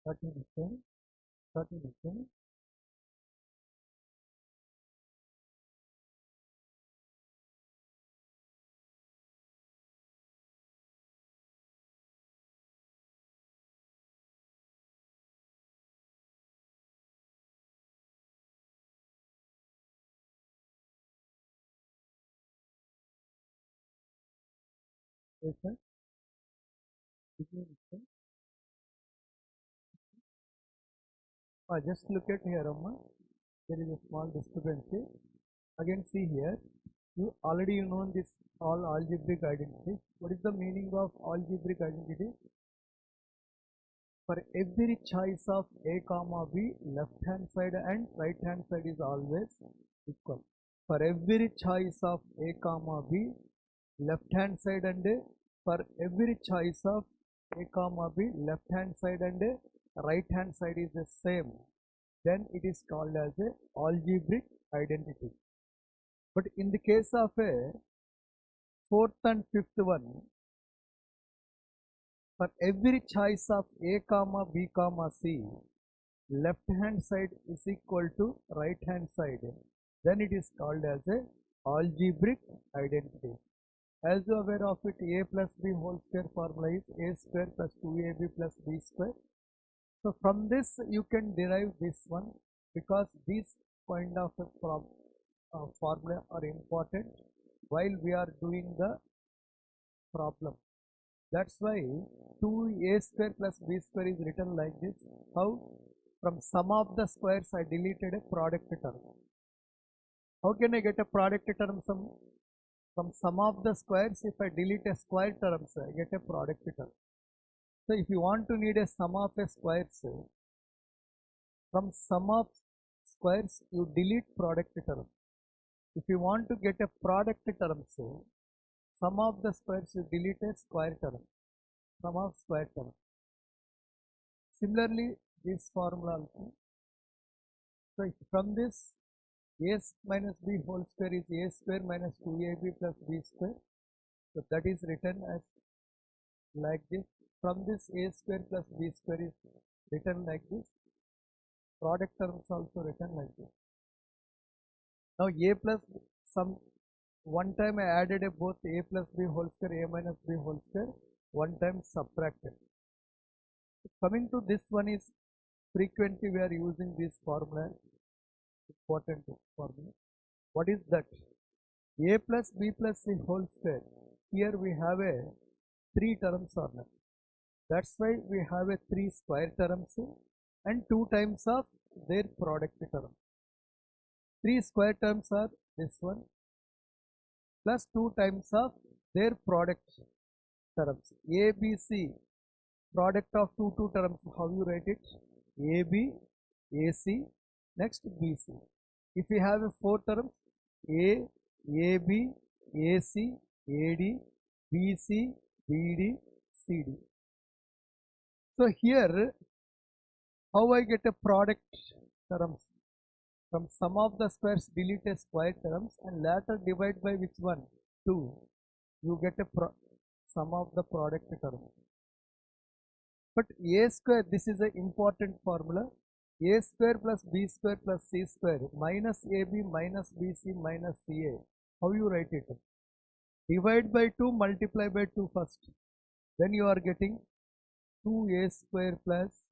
30 30 Yes, sir. Just look at here, Amma. There is a small discrepancy. Again, see here. You know this all algebraic identities. What is the meaning of algebraic identity? For every choice of a comma b, left hand side and right hand side is always equal. For every choice of a comma b, left hand side and for every choice of a comma b, left hand side and right hand side is the same, then it is called as a algebraic identity. But in the case of a fourth and fifth one, for every choice of a comma b comma c, left hand side is equal to right hand side, then it is called as a algebraic identity. As you are aware of it, a plus b whole square formula is a square plus 2ab plus b square. So from this you can derive this one, because these kind of formula are important while we are doing the problem. That's why 2a square plus b square is written like this. How? From sum of the squares I deleted a product term. How can I get a product term? From sum of the squares, if I delete a square terms, I get a product term. So if you want to need a sum of a squares, from sum of squares you delete product term. If you want to get a product terms, sum of the squares you delete a square term. Sum of square term. Similarly, this formula also. So from this, a minus b whole square is a square minus 2ab plus b square. So that is written as like this. From this, a square plus b square is written like this. Product terms also written like this. Now a plus some one time I added a both a plus b whole square, a minus b whole square, one time subtracted. Coming to this one is frequently we are using this formula, important formula. What is that? A plus b plus c whole square. Here we have a 3 terms on it. That's why we have a 3 square terms and 2 times of their product term. 3 square terms are this one plus 2 times of their product terms. A, B, C, product of two terms, how you write it? A, B, A, C, next B, C. If we have a 4 terms, A, A, B, A, C, A, D, B, C, B, D, C, D. So here, how I get a product terms? From sum of the squares delete a square terms and later divide by which one? 2. You get a sum of the product terms. But a square, this is an important formula. A square plus b square plus c square minus ab minus bc minus ca. How you write it? Divide by 2, multiply by 2 first. Then you are getting 2a square plus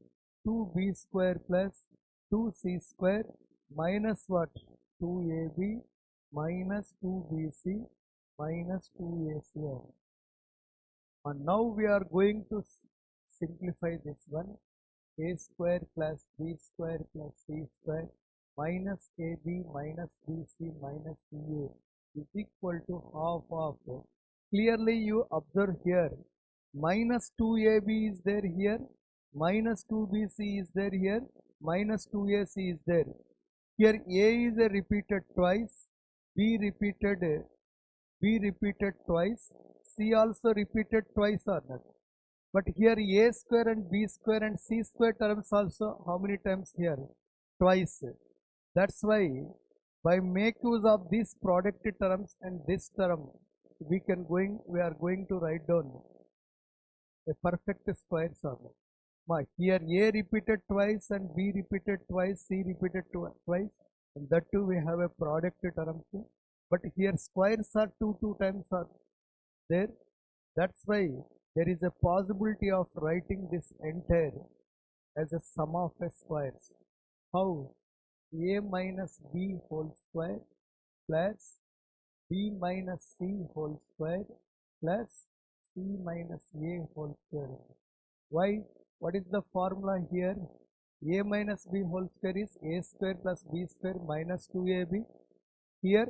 2b square plus 2c square minus what? 2ab minus 2bc minus 2ac. And now we are going to simplify this one. A square plus b square plus c square minus ab minus bc minus ca is equal to half of. Clearly you observe here, minus 2ab is there here, minus 2bc is there here, minus 2ac is there. Here a is repeated twice, b repeated twice, c also repeated twice or not. But here a square and b square and c square terms also how many times here? Twice. That's why by make use of these product terms and this term, we are going to write down a perfect square formula. Here A repeated twice and B repeated twice, C repeated twice, and that too we have a product term. But here squares are two times are there. That's why there is a possibility of writing this entire as a sum of a squares. How? A minus B whole square plus B minus C whole square plus C minus A whole square. Why? What is the formula here? A minus B whole square is A square plus B square minus 2AB. Here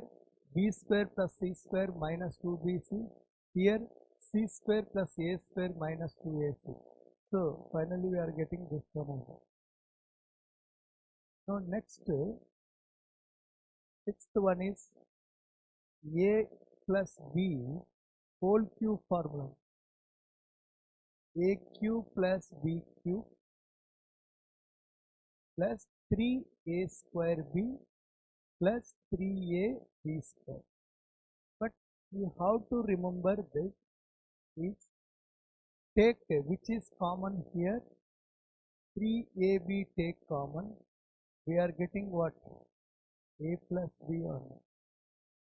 B square plus C square minus 2BC. Here C square plus A square minus 2AC. So finally we are getting this one. Now next, sixth one is A plus B whole cube formula. A cube plus B cube plus 3A square B plus 3A B square. But you have to remember this is take which is common here, 3AB take common, we are getting what? A plus B on it.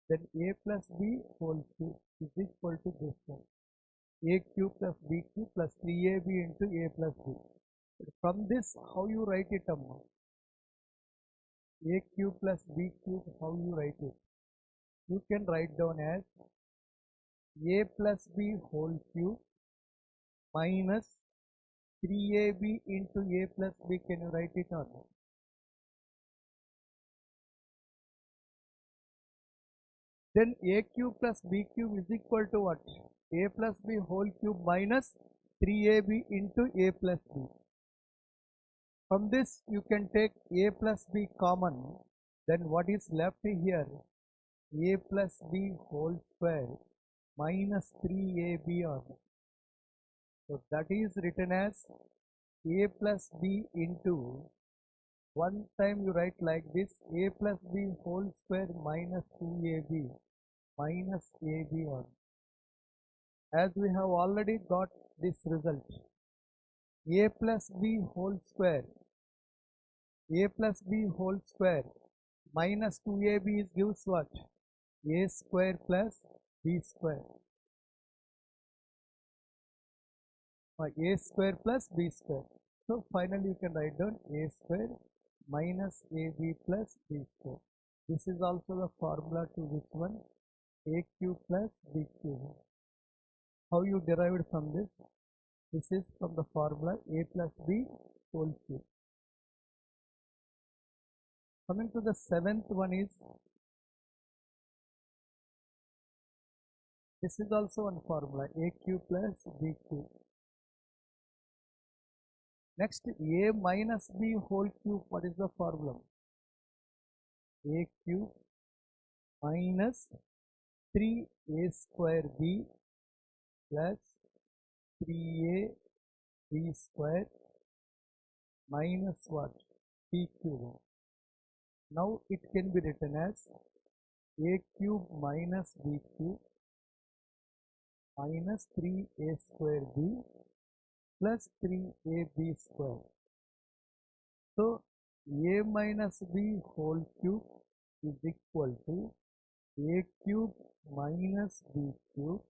Then A plus B whole cube is equal to this one, A cube plus B cube plus 3AB into A plus B. From this, how you write it, Amma? A cube plus B cube, how you write it? You can write down as A plus B whole cube minus 3AB into A plus B. Can you write it or not? Then A cube plus B cube is equal to what? A plus B whole cube minus 3AB into A plus B. From this you can take A plus B common, then what is left here? A plus B whole square minus 3AB on it. So that is written as A plus B into, one time you write like this, A plus B whole square minus 2AB minus AB on. As we have already got this result, A plus B whole square, A plus B whole square minus 2AB gives what? A square plus B square. A square plus B square. So finally you can write down A square minus AB plus B square. This is also the formula to which one? A cube plus B cube. How you derived from this? This is from the formula A plus B whole cube. Coming to the seventh one is, this is also one formula, A cube plus B cube. Next, A minus B whole cube, what is the formula? A cube minus 3A square B plus 3A B square minus what? B cube. Now it can be written as A cube minus B cube minus 3A square B plus 3AB square. So A minus B whole cube is equal to A cube minus B cube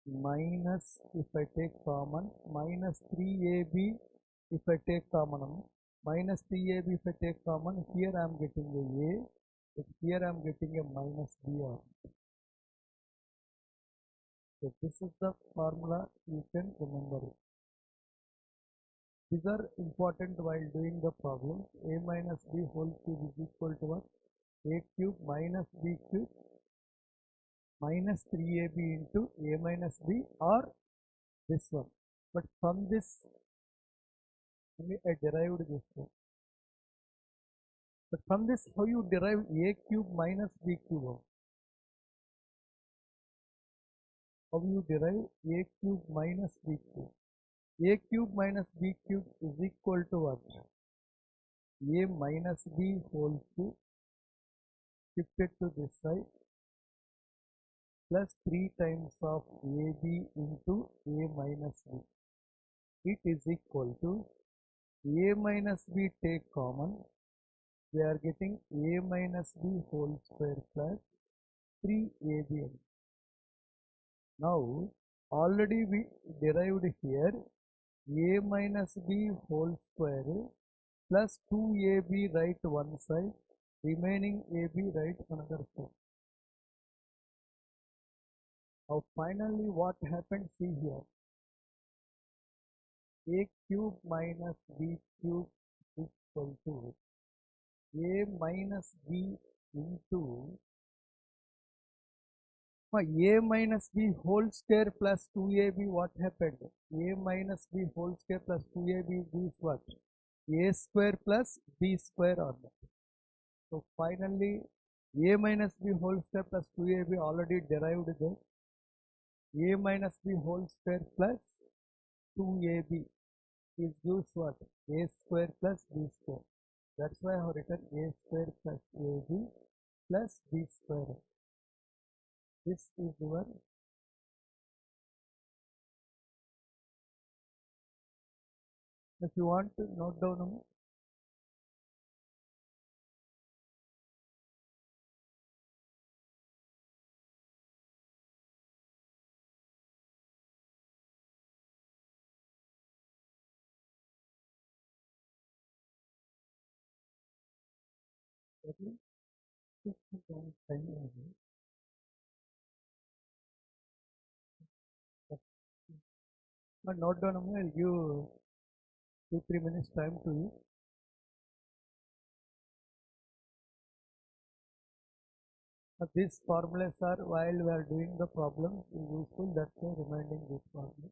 minus, if I take common, minus 3AB if I take common, minus 3AB if I take common, here I am getting a A, but here I am getting a minus B on. So this is the formula, you can remember it. These are important while doing the problem. A minus B whole cube is equal to what? A cube minus B cube minus 3AB into A minus B, or this one. But from this, only I derived this one. But from this, how you derive A cube minus B cube? How you derive A cube minus B cube? A cube minus B cube is equal to what? A minus B whole cube shifted to this side plus 3 times of AB into A minus B. It is equal to a minus b take common, we are getting a minus b whole square plus 3ab. Now already we derived here a minus b whole square plus 2ab write one side, remaining ab write another side. Now finally what happened, see here, a cube minus b cube is equal to a minus b into a minus b whole square plus 2ab. What happened? A minus b whole square plus 2ab is what? A square plus b square on that. So finally a minus b whole square plus 2ab already derived there. A minus b whole square plus 2ab is gives what? A square plus b square. That's why I have written a square plus ab plus b square. This is your, if you want to note down, okay? Just one time only. But note down, I'll give 2-3 minutes time to you. These formulas are, while we are doing the problem, useful. That's why reminding this formula.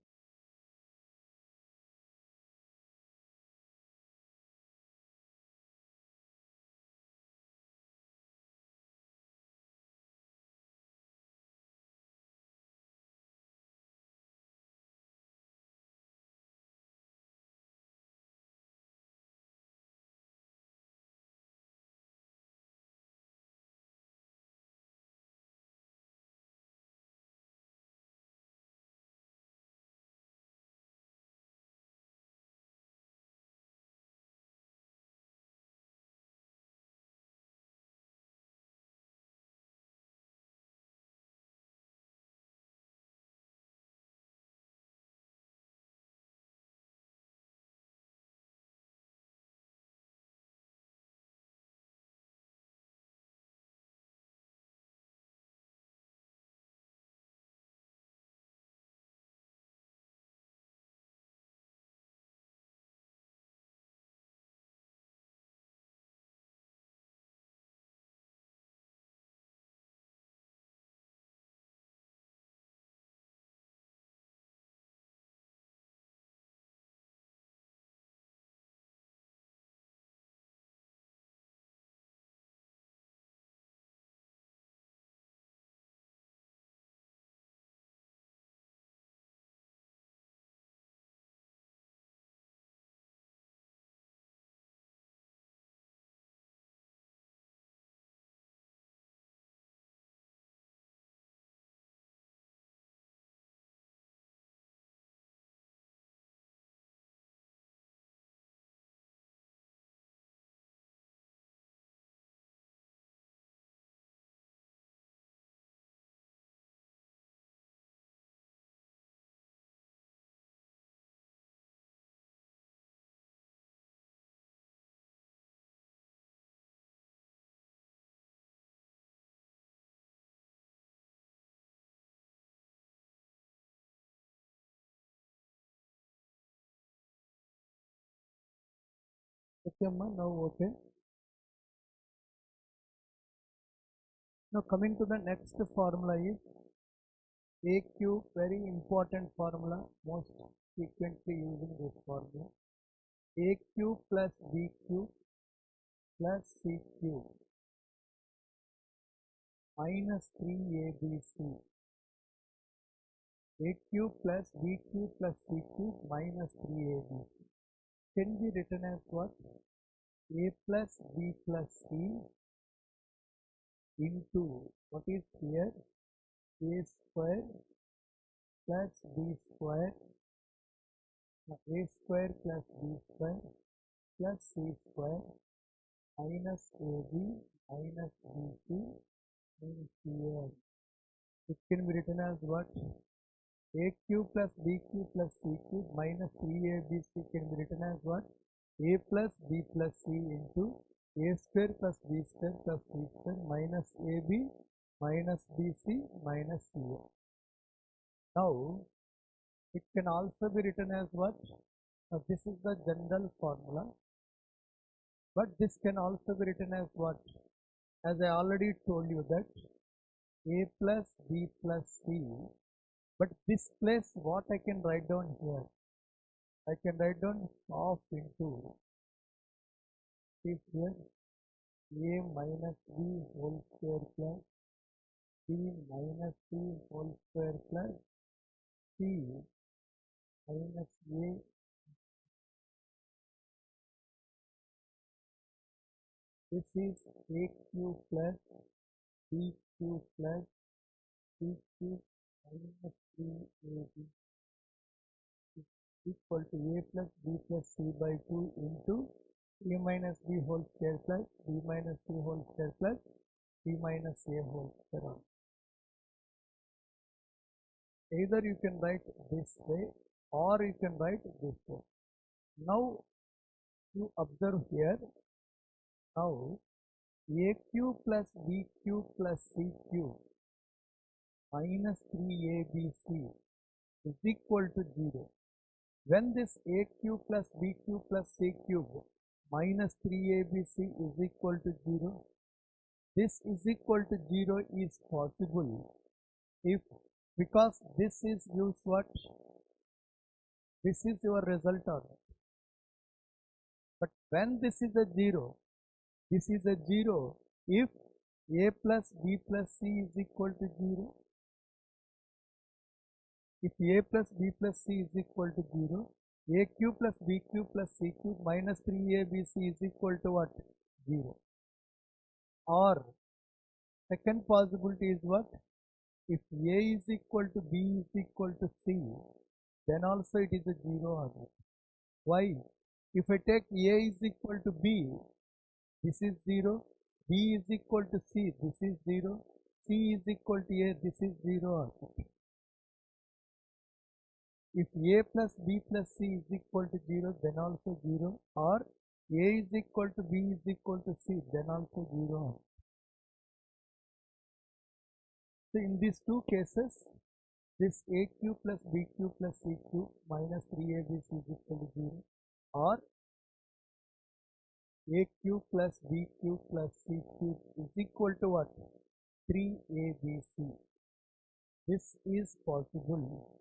Okay, Amma, now okay. Now coming to the next formula is a cube, very important formula, most frequently using this formula. A cube plus b cube plus c cube minus 3abc. A cube plus b cube plus c cube minus 3abc can be written as what? A plus b plus c into what is here? A square plus b square, a square plus b square plus c square minus ab minus bc minus ca. It can be written as what? A cube plus b cube plus c cube minus 3abc can be written as what? A plus b plus c into a square plus b square plus c square minus ab minus bc minus ca. Now it can also be written as what? Now this is the general formula, but this can also be written as what? As I already told you that a plus b plus c, but this place what I can write down here? I can write down half into this here a minus b whole square plus b minus c whole square plus c minus a. This is a cube plus b cube plus c cube minus 3ab is equal to a plus b plus c by 2 into a minus b whole square plus b minus c whole square plus b minus a whole square. Either you can write this way or you can write this way. Now you observe here, now a cube plus b cube plus c cube minus 3abc is equal to 0. When this a cube plus b cube plus c cube minus 3abc is equal to 0, this is equal to 0 is possible if, because this is gives what? This is your result of it. But when this is a 0, this is a 0 if a plus b plus c is equal to 0. If a plus b plus c is equal to 0, a cube plus b cube plus c cube minus 3abc is equal to what? 0. Or second possibility is what? If a is equal to b is equal to c, then also it is a 0 order. Why? If I take a is equal to b, this is 0, b is equal to c, this is 0, c is equal to a, this is 0 order. If a plus b plus c is equal to 0, then also 0, or a is equal to b is equal to c, then also 0. So in these two cases, this a cube plus b cube plus c cube minus 3abc is equal to 0, or a cube plus b cube plus c cube is equal to what? 3abc. This is possible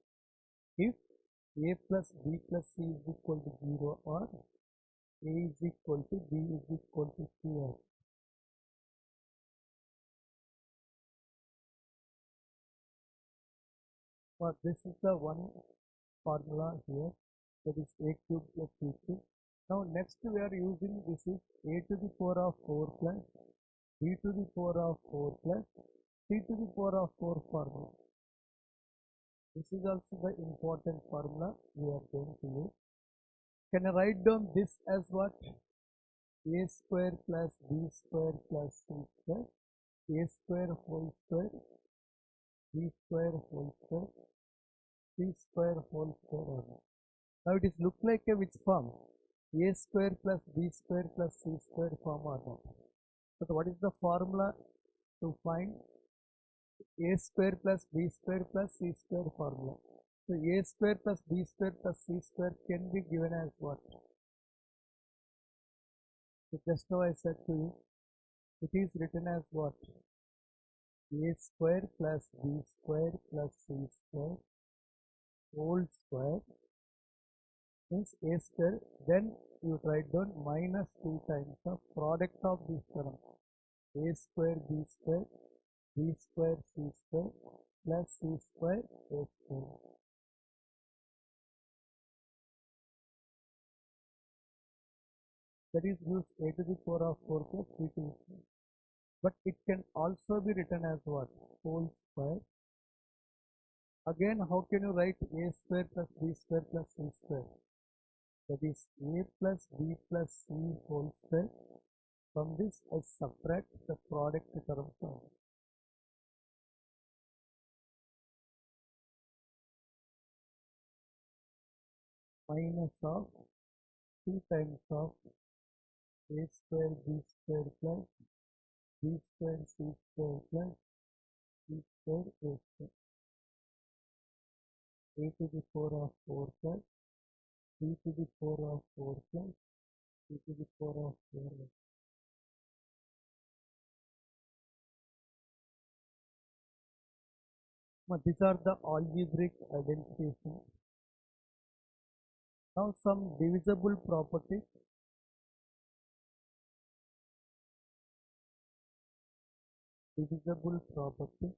if a plus b plus c is equal to 0 or a is equal to b is equal to c. But this is the one formula here, that is a cube plus c cube. Now next we are using, this is a to the power of 4 plus b to the power of 4 plus c to the power of 4 formula. This is also the important formula we are going to use. Can I write down this as what? A square plus b square plus c square, a square whole square, b square whole square, c square whole square. Now it is look like a which form? A square plus b square plus c square form or not. But what is the formula to find a square plus b square plus c square formula? So a square plus b square plus c square can be given as what? So just now I said to you, it is written as what? A square plus b square plus c square whole square means a square, then you write down minus 2 times the product of this term, a square b square b square c square plus c square a square. That is gives a to the power of 4 plus b to the 4. But it can also be written as what? Whole square. Again, how can you write a square plus b square plus c square? that is a plus b plus c whole square. From this I subtract the product terms of minus of 2 times of a square b square plus b square c square plus c square a square a to the 4 of 4 plus b to the 4 of 4 plus c to the 4 of 4. Now these are the algebraic identifications. Now some divisible properties. Divisible property.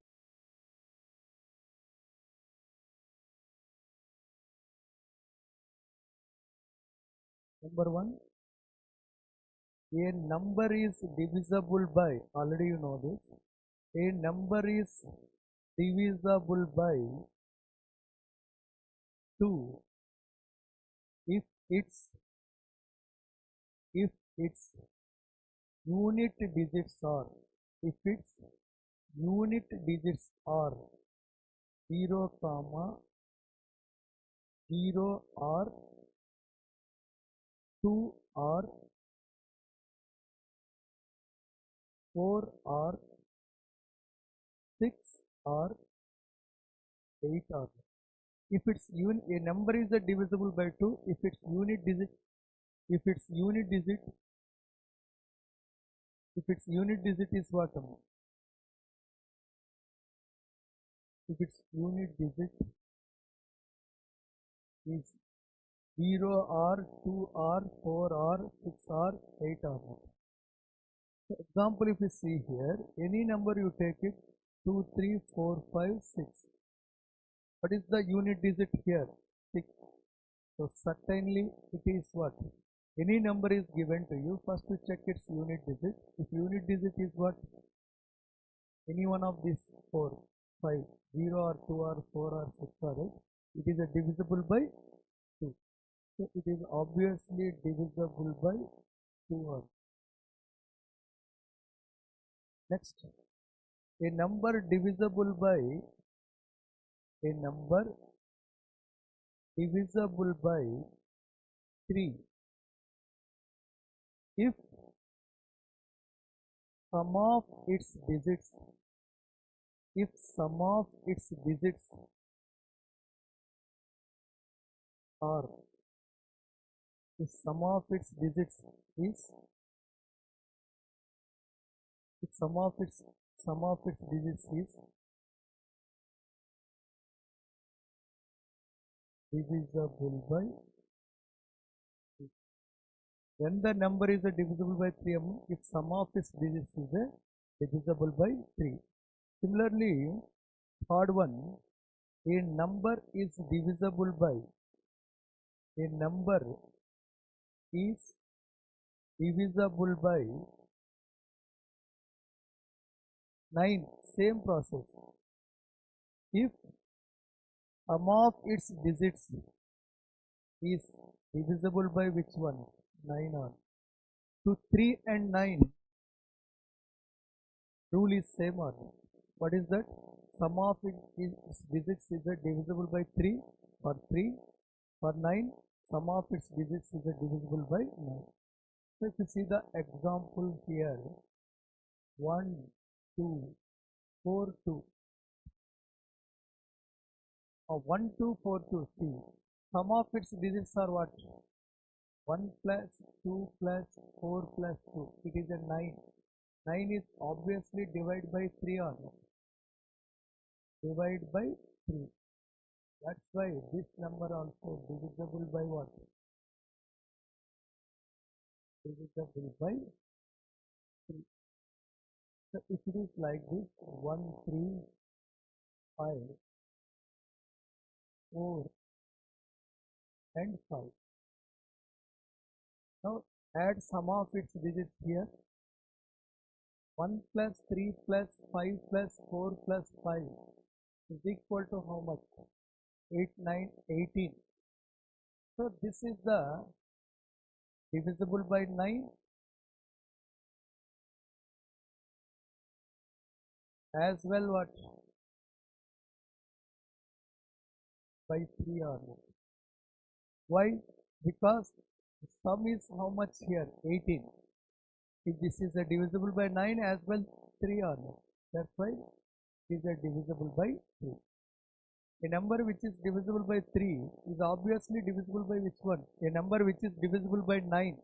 Number one, a number is divisible by, already you know this, a number is divisible by 2 if its unit digits are if its unit digits are 0 comma 0 or 2 or 4 or 6 or 8 or if its a number is divisible by 2 if its unit digit if its unit digit is what? If its unit digit is 0 or 2 or 4 or 6 or 8 or more. So example, if you see here, any number you take it 2, 3, 4, 5, 6. What is the unit digit here? 6. So certainly it is what? Any number is given to you, first you check its unit digit. If unit digit is what? Any one of these 4, 5, 0 or 2 or 4 or 6 or 8, it is a divisible by 2. So it is obviously divisible by 2 or next. A number divisible by 3 if sum of its digits are if sum of its digits is if sum of its digits is divisible by 3. When the number is divisible by 3, if sum of its digits is divisible by 3. Similarly, third one, a number is divisible by 9. Same process. If sum of its digits is divisible by which one? 9 on. So 3 and 9 rule is same or what is that? Sum of its digits is divisible by 3 for 3 for 9. Sum of its digits is divisible by 9. So if you see the example here, 1, 2, 4, 2. 1, 2, 4, 2. See, sum of its digits are what? 1 plus 2 plus 4 plus 2. It is a 9. 9 is obviously divided by 3 or not? Divide by 3. That's why this number also divisible by what? Divisible by 3. So if it is like this, 1, 3, 5, 4 and 5. Now add sum of its digits here. 1 plus 3 plus 5 plus 4 plus 5 is equal to how much? 8, 9, 18. So this is the divisible by 9 as well what by 3 or not. Why? Because sum is how much here? 18. If this is a divisible by 9 as well 3 or not. That's why it is a divisible by 3. A number which is divisible by 3 is obviously divisible by which one? A number which is divisible by 9.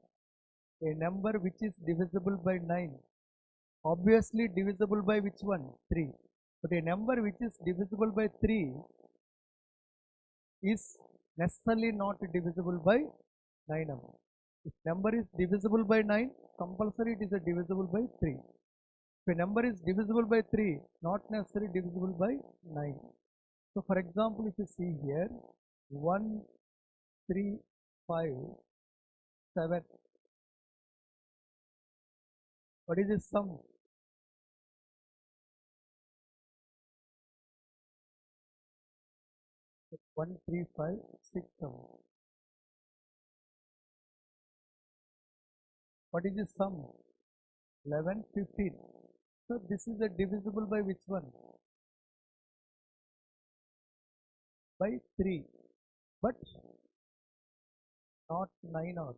A number which is divisible by 9. Obviously divisible by which one? 3. But a number which is divisible by 3 is necessarily not divisible by 9 number. If number is divisible by 9, compulsory it is a divisible by 3. If a number is divisible by 3, not necessarily divisible by 9. So for example, if you see here, 1, 3, 5, 7. What is the sum? 1, 3, 5, 6, 7. What is the sum? 11, 15. So this is a divisible by which one? By 3. But not 9 or.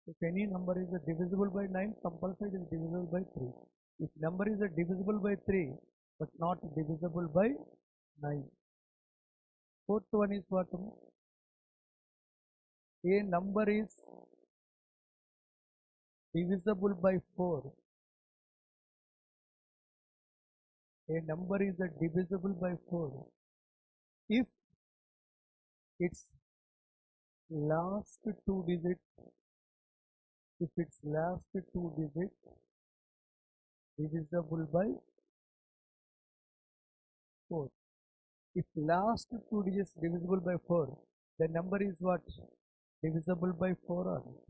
If any number is a divisible by 9, compulsory it is divisible by 3. If number is a divisible by 3, but not divisible by 9. Fourth one is what? A number is divisible by 4. A number is a divisible by 4 if its last two digits, divisible by 4. If last two digits divisible by 4, the number is what? Divisible by 4 or not.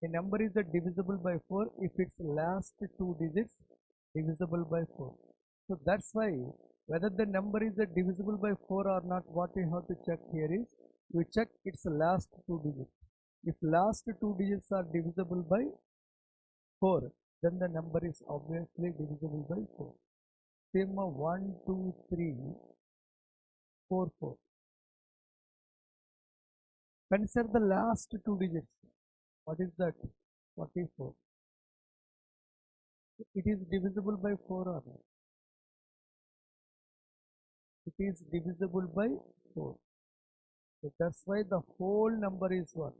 A number is a divisible by 4 if its last two digits divisible by 4. So that's why whether the number is a divisible by 4 or not, what we have to check here is we check its last two digits. If last two digits are divisible by 4, then the number is obviously divisible by 4. Same 1, 2, 3, 4, 4. Consider the last two digits. What is that? 44. It is divisible by 4 or not? It is divisible by 4. So that's why the whole number is what?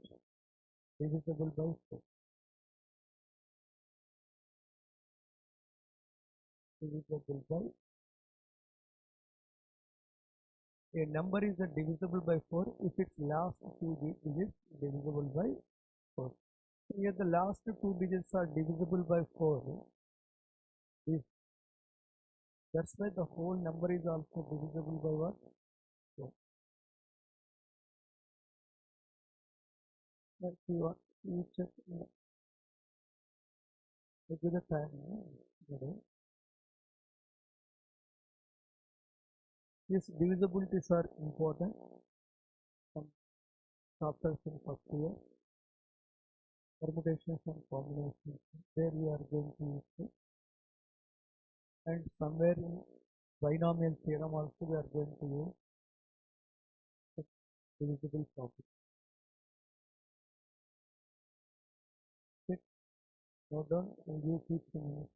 Divisible by 4. Divisible by. A number is a divisible by 4 if its last two digits divisible by 4. So here the last two digits are divisible by 4. That's why the whole number is also divisible by what? 4. Let's see what you check. Give the time. These divisibilities are important. Some chapters in first year. Permutations and combinations. There we are going to use it. And somewhere in binomial theorem also we are going to use divisible property. Okay. Note down and you keep in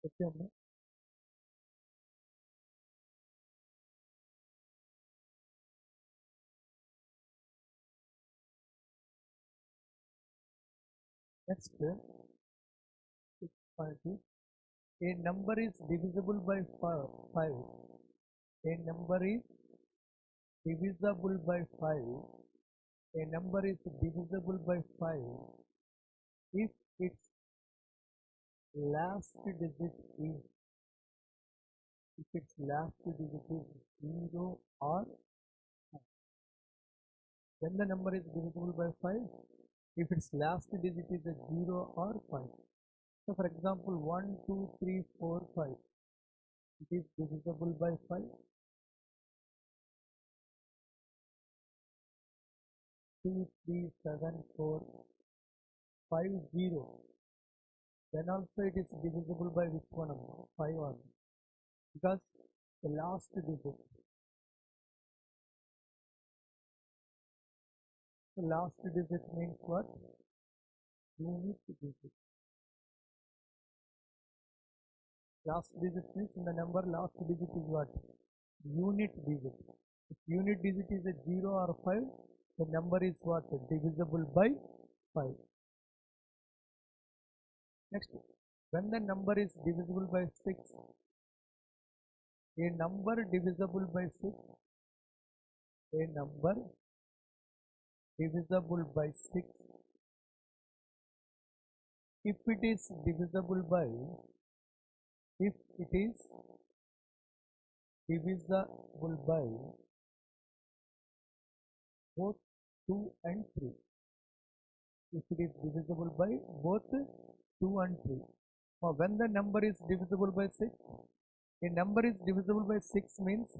Okay, Amma? Next, 6.2. A number is divisible by 5. A number is divisible by 5. A number is divisible by 5 if its last digit is last digit is 0 or when the number is divisible by 5 if its last digit is a 0 or 5. So for example 1, 2, 3, 4, 5, it is divisible by 5. 2, 3, 7, 4, 5, 0. Then also it is divisible by which one? 5 only. Because the last digit. The last digit means what? Unit digit. Last digit means in the number last digit is what? Unit digit. If unit digit is a 0 or 5, the number is what? Divisible by 5. Next, when the number is divisible by 6, a number divisible by 6, a number divisible by 6, if it is divisible by, if it is divisible by both 2 and 3, if it is divisible by both 2 and 3. Now when the number is divisible by 6, a number is divisible by 6 means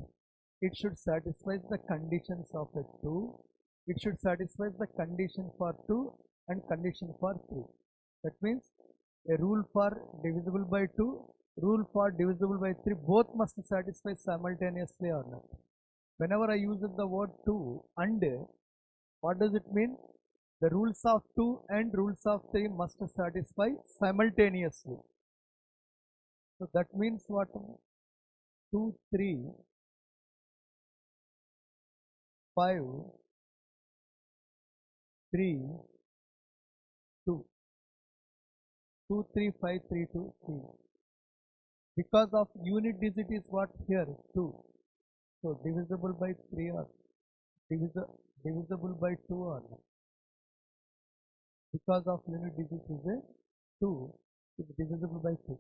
it should satisfy the conditions of a 2. It should satisfy the condition for 2 and condition for 3. That means a rule for divisible by 2, rule for divisible by 3, both must satisfy simultaneously or not. Whenever I use the word 2 and, what does it mean? The rules of 2 and rules of 3 must satisfy simultaneously. So that means what? 2, 3, 5, 3, 2. 2, 3, 5, 3, 2, 3. Because of unit digit is what here? 2. So divisible by 3 or divisible by 2 or because of unit digit is a 2, is divisible by 2.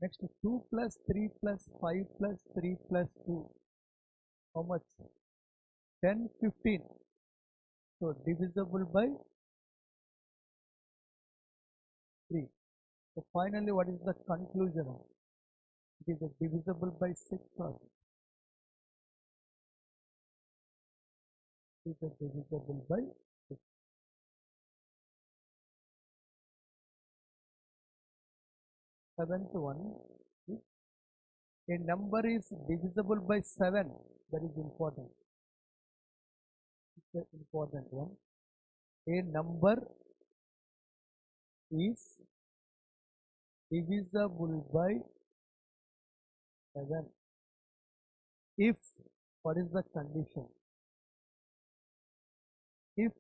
Next 2 plus 3 plus 5 plus 3 plus 2. How much? 10, 15. So divisible by 3. So finally what is the conclusion? It is divisible by 6 or it is divisible by 6. Seventh one, a number is divisible by 7. That is important. It's an important one. A number is divisible by 7 if, what is the condition? If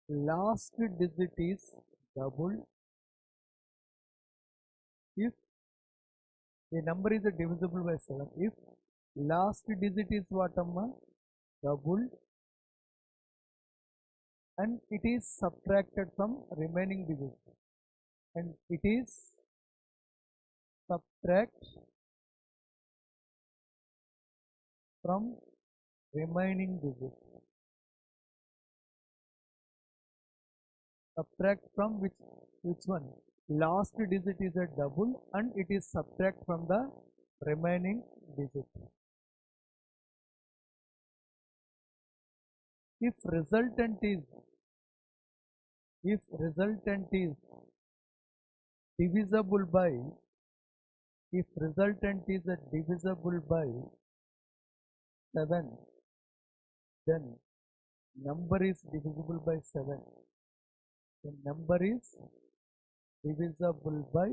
last digit is double, if a number is divisible by 7, if last digit is what, amma? Double, and it is subtracted from remaining digits, and it is subtract from remaining digits. Subtract from which one? Last digit is a double and it is subtract from the remaining digit. If resultant is divisible by, if resultant is divisible by 7, then number is divisible by 7. The number is divisible by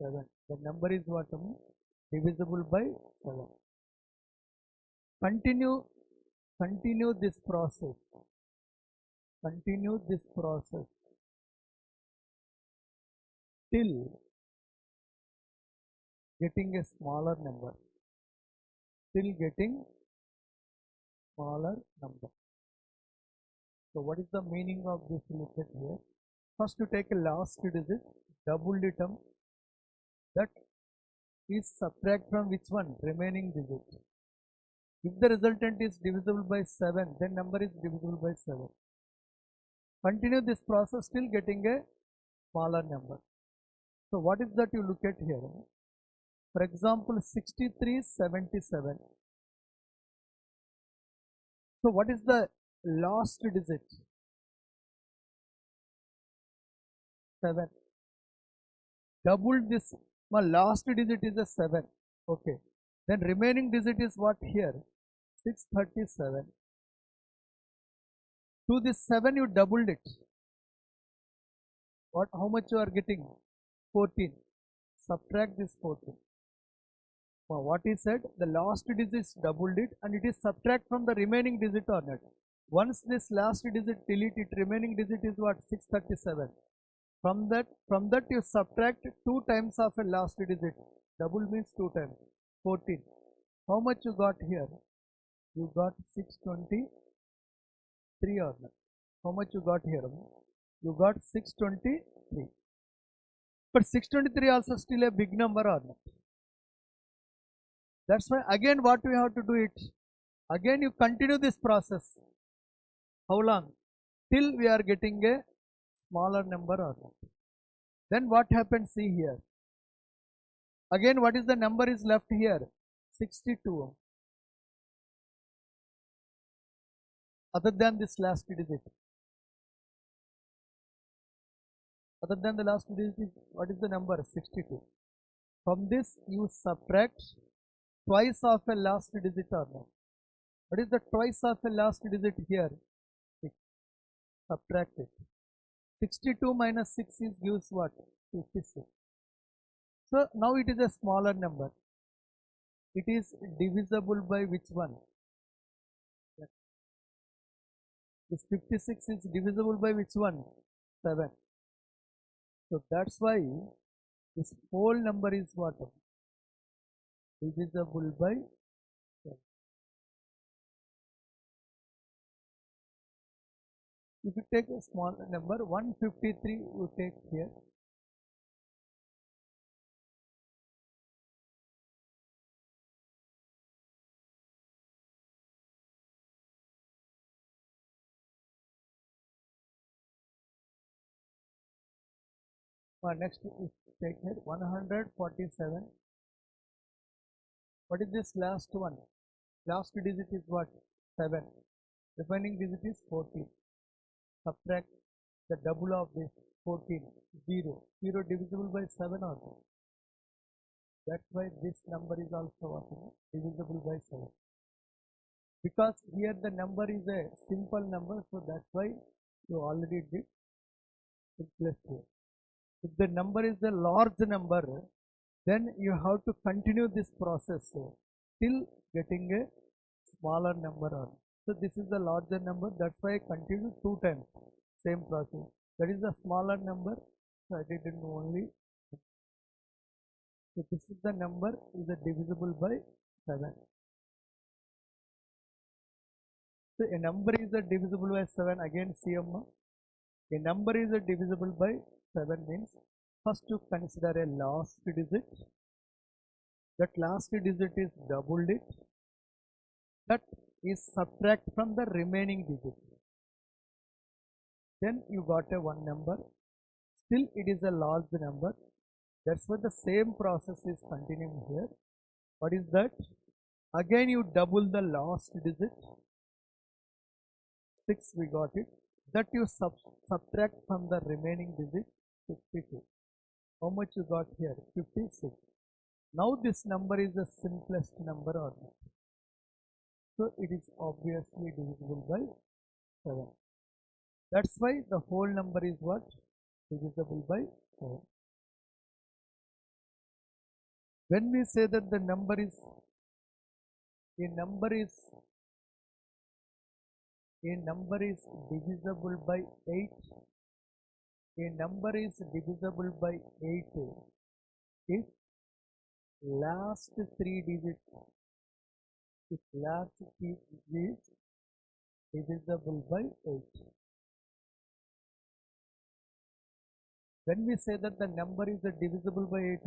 7. The number is what? Divisible by 7. Continue this process. Continue this process till getting a smaller number. Till getting smaller number. So what is the meaning of this? Look at here. First you take a last digit, double the term, that is subtract from which one? Remaining digit. If the resultant is divisible by 7, then number is divisible by 7. Continue this process till getting a smaller number. So what is that you look at here? For example, 6377. So what is the last digit? 7. Double this, last digit is a 7. Okay. Then remaining digit is what here? 637. To this 7 you doubled it. What? How much you are getting? 14. Subtract this 14. Now what he said? The last digit is doubled it and it is subtract from the remaining digit or not. Once this last digit delete it, remaining digit is what? 637. From that you subtract 2 times of a last digit. Double means 2 times. 14. How much you got here? You got 623 or not? How much you got here? You got 623. But 623 also still a big number or not? That's why again what we have to do it? Again you continue this process. How long? Till we are getting a smaller number or not. Then what happens? See here. Again what is the number is left here? 62. Other than this last digit. Other than the last digit, what is the number? 62. From this you subtract twice of a last digit or not. What is the twice of a last digit here? 6. Subtract it. 62 minus 6 is gives what? 56. So now it is a smaller number. It is divisible by which one? This 56 is divisible by which one? 7. So that's why this whole number is what? Divisible by 7. If you take a small number, 153 you take here. Next is take here 147. What is this last one? Last digit is what? 7. Remaining digit is 14. Subtract the double of this 14. 0. 0 divisible by 7 or no? That's why this number is also what? Divisible by 7. Because here the number is a simple number, so that's why you already did simplest here. If the number is a large number, then you have to continue this process till getting a smaller number on. So this is the larger number, that's why I continue 2 times, same process. That is the smaller number, so I did it only. So this is the number is a divisible by 7. So a number is a divisible by 7, again CM. A number is a divisible by 7 means first to consider a last digit. That last digit is doubled it. That is subtract from the remaining digit. Then you got a one number. Still it is a large number. That's why the same process is continuing here. What is that? Again you double the last digit. 6 we got it. That you subtract from the remaining digit 52. How much you got here? 56. Now this number is the simplest number or not? So it is obviously divisible by 7. That's why the whole number is what? Divisible by 7. When we say that the number is a number is divisible by 8, a number is divisible by 8 if last three digits is divisible by 8. When we say that the number is divisible by 8,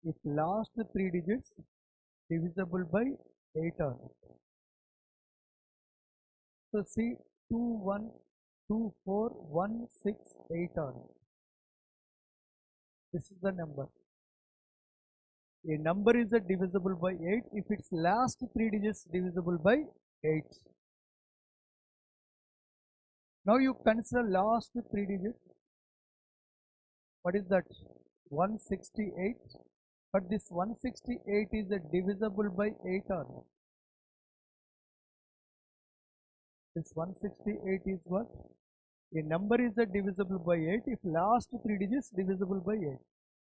if last three digits divisible by 8 are. So see 2, 1, 2, 4, 1, 6, 8 are. This is the number. A number is divisible by 8 if its last three digits divisible by 8. Now you consider last three digits. What is that? 168. But this 168 is divisible by 8 or not? This 168 is what? A number is divisible by 8 if last three digits divisible by 8.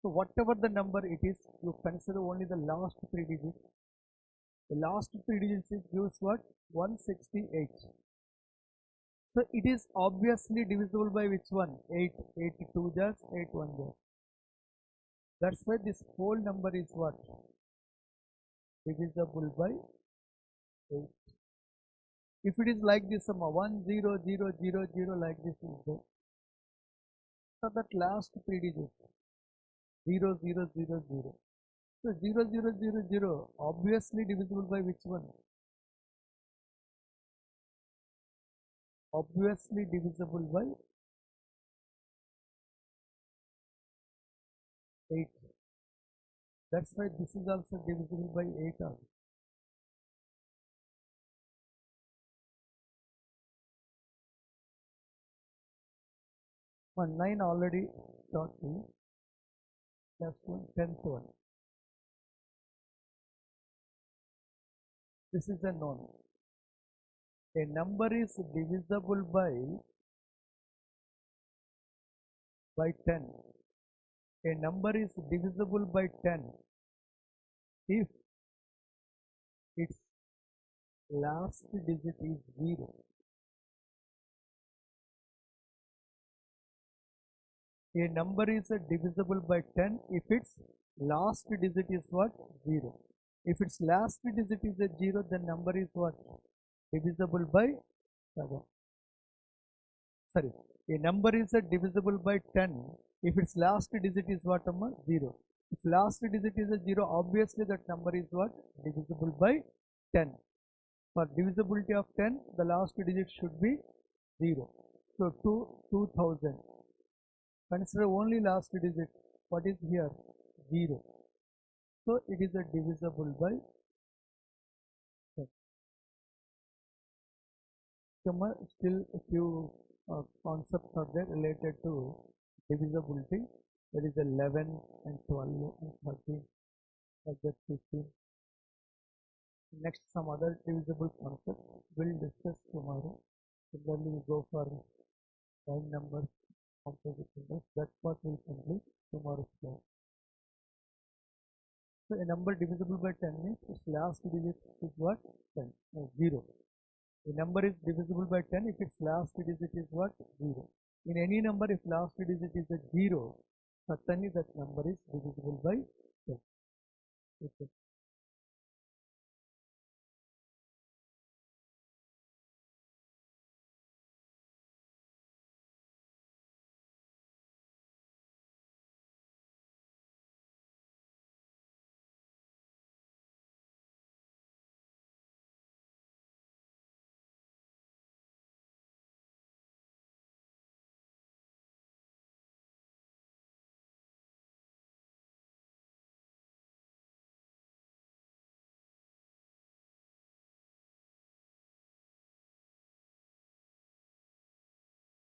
So whatever the number it is, you consider only the last three digits. The last three digits gives what? 168. So it is obviously divisible by which one? 8. 8 2 just 8 1 just. That's why this whole number is what? Divisible by 8. If it is like this, 1 0 0 0 0 like this is there. So that last three digits 0 0 0 0. So 0 0 0 0 obviously divisible by which one? Obviously divisible by 8. That's why this is also divisible by 8 also. One 9 already taught me. Last one, 10th one. This is a known. A number is divisible by 10. A number is divisible by 10 if its last digit is 0. A number is divisible by 10 if its last digit is what? 0. If its last digit is a 0, then number is what? Divisible by 7. Sorry, a number is divisible by 10 if its last digit is what? 0. If last digit is a 0, obviously that number is what? Divisible by 10. For divisibility of 10, the last digit should be 0. So 2000. Consider only last digit. What is here? 0. So it is a divisible by 10. Still a few concepts are there related to divisibility. There is 11 and 12 and 13, like that 15. Next, some other divisible concepts we'll discuss tomorrow. Similarly, we go for prime numbers, composite numbers. That part will complete tomorrow's class. So a number divisible by 10 means its last digit is what? 10. No, 0. A number is divisible by 10 if its last digit is what? 0. In any number, if last digit is a 0, certainly that number is divisible by 10. Okay.